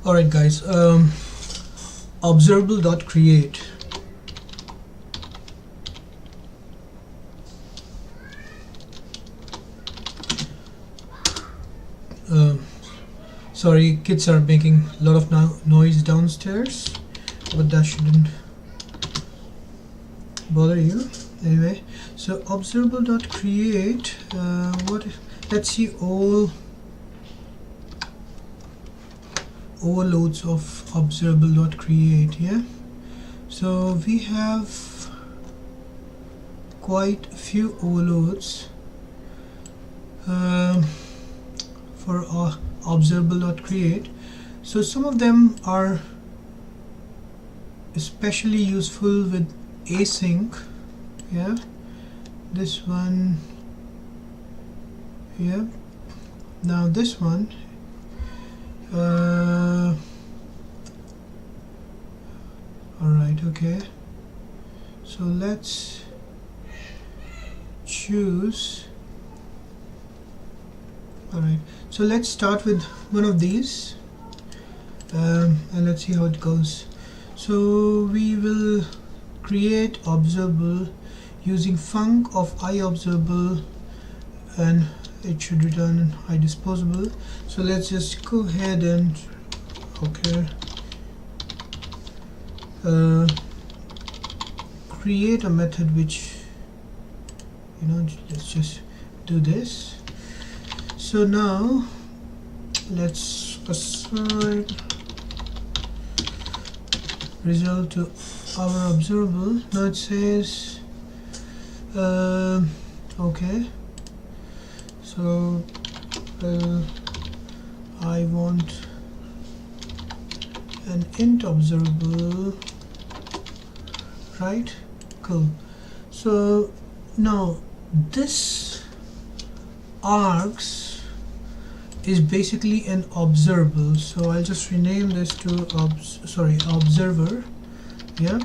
Alright guys, observable.create. Sorry, kids are making a lot of noise downstairs, but that shouldn't bother you. Anyway, so observable.create, let's see all overloads of observable.create. Yeah, so we have quite a few overloads for observable.create. So some of them are especially useful with async. Yeah, this one. Yeah, now this one. Alright, okay, so let's choose. Alright, so let's start with one of these, and let's see how it goes. So we will create observable using func of iObservable, and it should return iDisposable. So let's just go ahead and create a method which, let's just do this. So now let's assign result to our observable. Now it says okay, so I want an int observable, right? Cool. So now this args is basically an observable, so I'll just rename this to observer. Yeah,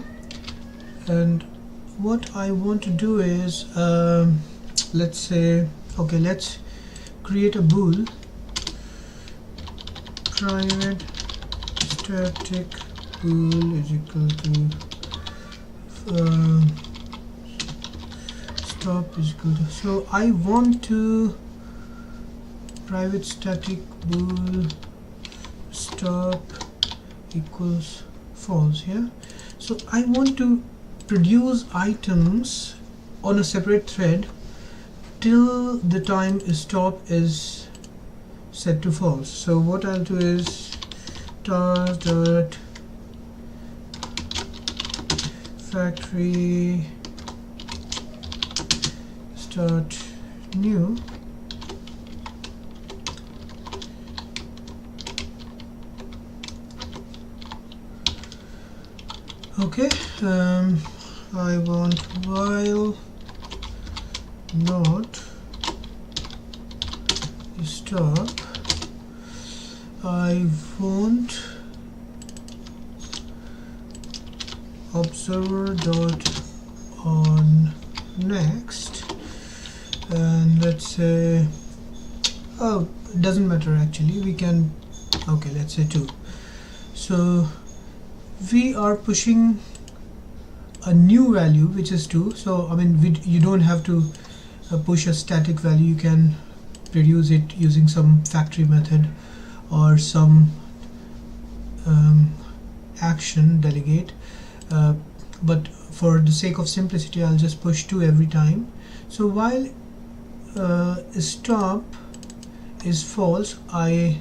and what I want to do is let's say, okay, let's create a bool, private static bool is equal to stop is equal to, so I want to private static bool stop equals false. Yeah, so I want to produce items on a separate thread till the time stop is set to false. So what I'll do is task factory start new, okay, I want while not stop, I want observer dot on next, and let's say, oh, it doesn't matter actually, we can, okay, let's say 2. So we are pushing a new value which is 2. So I mean, you don't have to push a static value, you can produce it using some factory method or some action delegate, but for the sake of simplicity I'll just push 2 every time. So while stop is false, I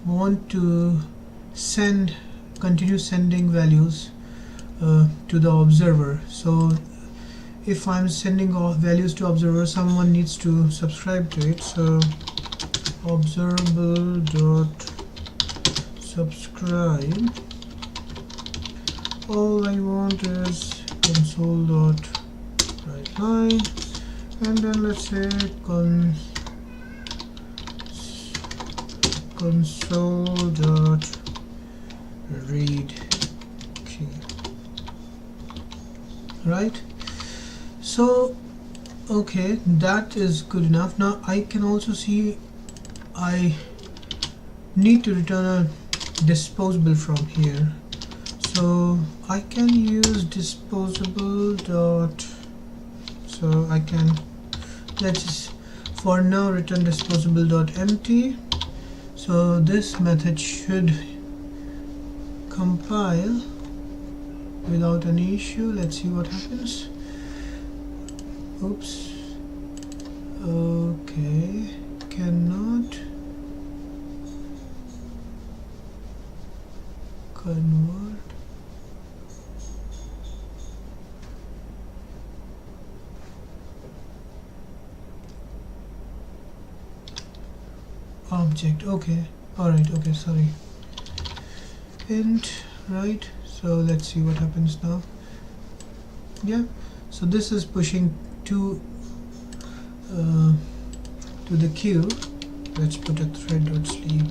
want to continue sending values to the observer. So if I'm sending values to observer, someone needs to subscribe to it. So observable dot subscribe, all I want is console dot write line, and then let's say console dot read key, right? So okay, that is good enough. Now I can also see I need to return a disposable from here. So I can use disposable dot, so I can, let's just for now return disposable dot empty. So this method should compile without any issue. Let's see what happens. Oops. Okay, cannot convert. Object. Okay, all right. Okay, sorry. Int, right? So let's see what happens now. Yeah, so this is pushing to the queue. Let's put a thread.sleep,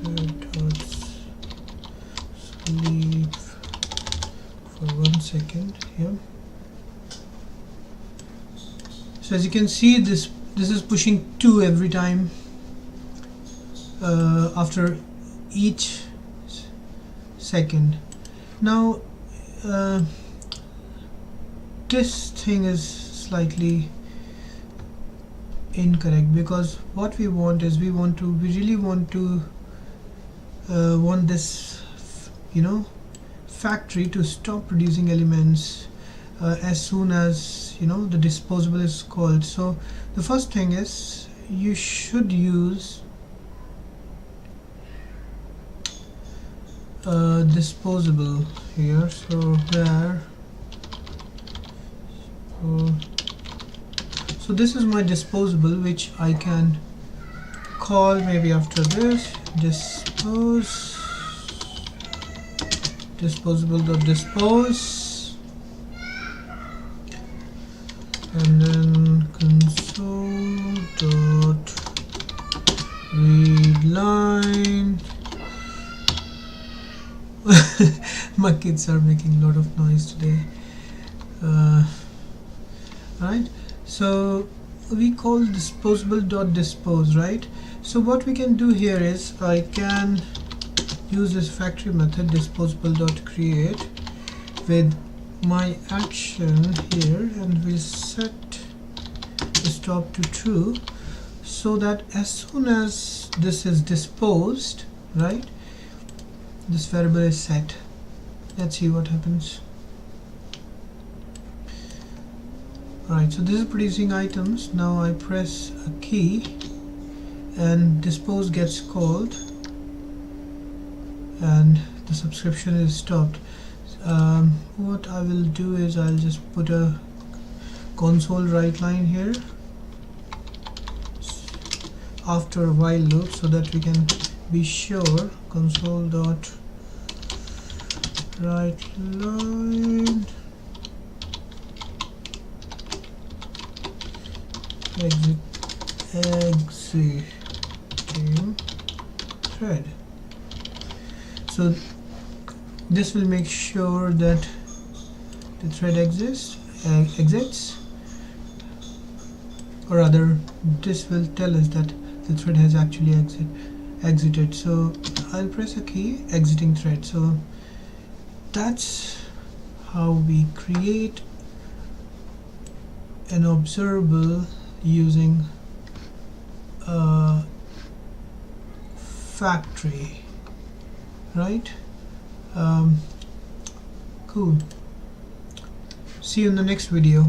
thread.sleep for 1 second. Yeah, so as you can see, this is pushing 2 every time after each second. Now this thing is slightly incorrect, because what we want is we really want to want this factory to stop producing elements as soon as the disposable is called. So the first thing is you should use disposable here. So there, so this is my disposable, which I can call maybe after this. Disposable.dispose, and then console.readline. My kids are making a lot of noise today. Right, so we call disposable.dispose, right? So what we can do here is I can use this factory method disposable.create with my action here, and we'll set the stop to true, so that as soon as this is disposed, right, this variable is set. Let's see what happens. Alright, so this is producing items. Now I press a key and dispose gets called and the subscription is stopped. What I will do is I'll just put a console write line here after a while loop, so that we can be sure. Console dot write line exiting thread. So this will make sure that the thread exits, or rather this will tell us that the thread has actually exited. So I'll press a key, exiting thread. So that's how we create an observable using a factory, right? Cool. See you in the next video.